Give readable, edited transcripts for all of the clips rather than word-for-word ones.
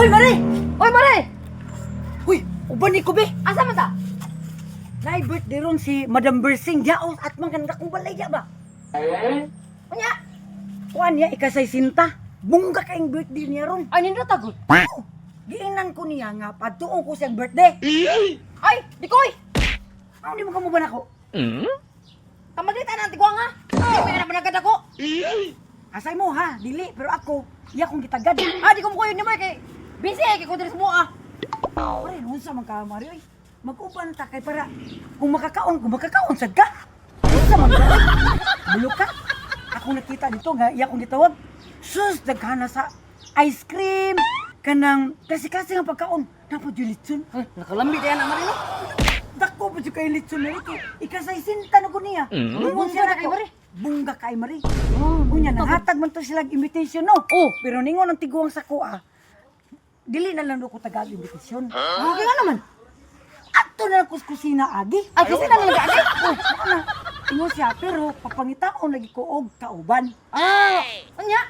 Hoy, Mare! Oy, Mare! Hoy, uban ni ko, be. Asa man ta? Na-birthday ron si Madam Bersing. Diyaos at maganda kong balay diya ba? Unya? Kuan niya, ikasay sinta. Bungga kayong birthday niya ron. Ay, nindot agad. Oh, giinan ko niya nga, patuong ko siyang birthday. Ay, dikoy! Ano, di mo ka mo ba nako? Kamaglitan ang tigwang ha. Ay, may napanagad ako. Asay mo ha, dili. Pero ako, iya kong gitagad. Ah, di ko mo kuyo ni mo kay busy kay ko diri sa buha. Pare, noon sa mga kamari, oy. Mag-uban ta kay para kung makakaon sad ka. Noon sa mga bulok ka. Ako nakita dito nga, iya kong gitawag. Sus, daghana sa ice cream. Kanang kasi nga pagkaon. Napodulitsun. Nakalambi kaya na Mare no. Dako pa siya kay litsun na ito. Ikasay sinta na ko niya. Ingon siya Bungga kay nako. Mari. Bungga kay Mari. Unya, nahatag man to silang invitation, no? Oh. Pero ningon ang tiguang sa kuha. Dili na lang do ko tagag invitation. Ah, kaya naman. Ato na lang kuskusina agi. Ay, kasi na lang gani. Oh, ano? Ingon siya, pero papangitaon lagi ko og kauban. Ah, unya?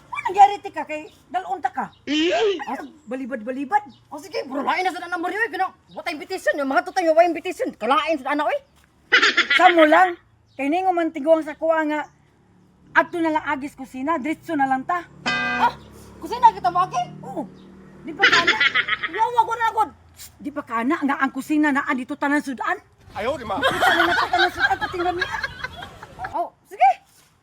Ano nangyari ti ka kay dalon ta ka? Ah, balibad-balibad. O sige, bro, lain na sa na Mare oy kano. What invitation? Yung mga tutay wa invitation. Kalain sa ana oy. Samo lang. Kay ningon man tiguang sa kuha nga ato na lang agis kusina, diretso na lang ta. Ah, kusina kita mo aki. Oo. Di pa kana. Yawa ko na agad. Di pa kana nga ang kusina na dito tanan sudan. Ayaw, di ma. Tanan na tanan sudan pating lamian. Oh, sige.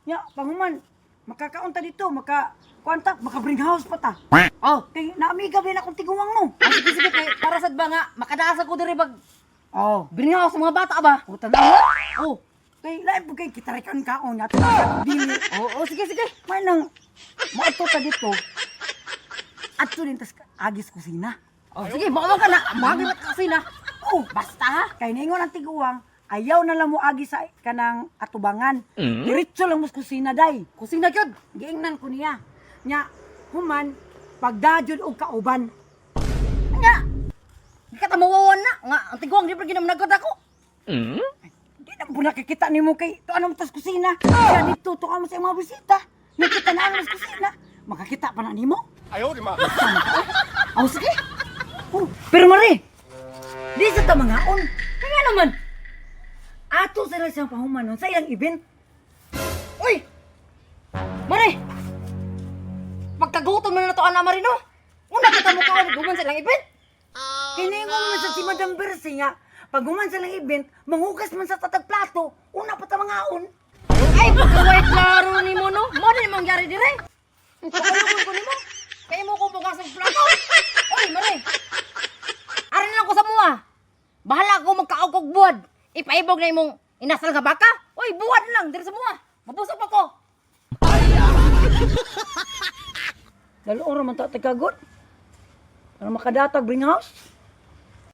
Ya, panguman. Makakaunta dito, maka-bring house pa ta. Oh, Kay naamiga ba na akong tiguang no? ah, sige sige kay para sad ba nga makadaasa ko diri bag Oh. bringaw sa mga bata ba? Utan na mo. Oh. Kay lain po kay kitarikan kaon at dili. Oh, sige sige. May nang maato ta dito. Ato din tas agis kusina. Oh, sige, makaw ka na. Magimat ka kasi na. Oh, Basta ha. kay ningon ang tiguang, ayaw na lang mo agi sa kanang atubangan. Diretso lang mo sa kusina day. Kusina gyud. Giingnan ko niya. Nya, human, pagdadyod og kauban. Nya. Di ka tamawawan na. Nga, ang tiguang di pa ginamnagod ako. Di na po nakikita ni mo kay to anong tas kusina. Kaya dito to ka mo sa mga bisita. Nakita na ang kusina. Makakita pa na ni mo. Ayaw, di ma. Oh, sige. Oh, pero Mari, di sa tamangaon. Kaya naman. Ato sila siyang pahumanon sa ilang event. Uy! Mare! Pagkagutom na to ana Mare no? Una kita mo ka guman sa ilang event. Kiningon man sa si Madam Bersi nga, pag human silang event, manghugas man sa tatag plato, una pa tamangaon. Ay, pagkaway klaro ni mo no? Mo din mangyari dire. Pagkagutom ko ni mo. Kaya mo ko bukas ng plato. Uy, Mare! Arin lang ko sa mua. Bahala ko magkaog kog buwad. Ipaibog na imong inasal nga baka. Uy, buwad lang dire sa mua. Mabusog pa ko. Lalo ora man ta tagagot. Para makadatag bring house.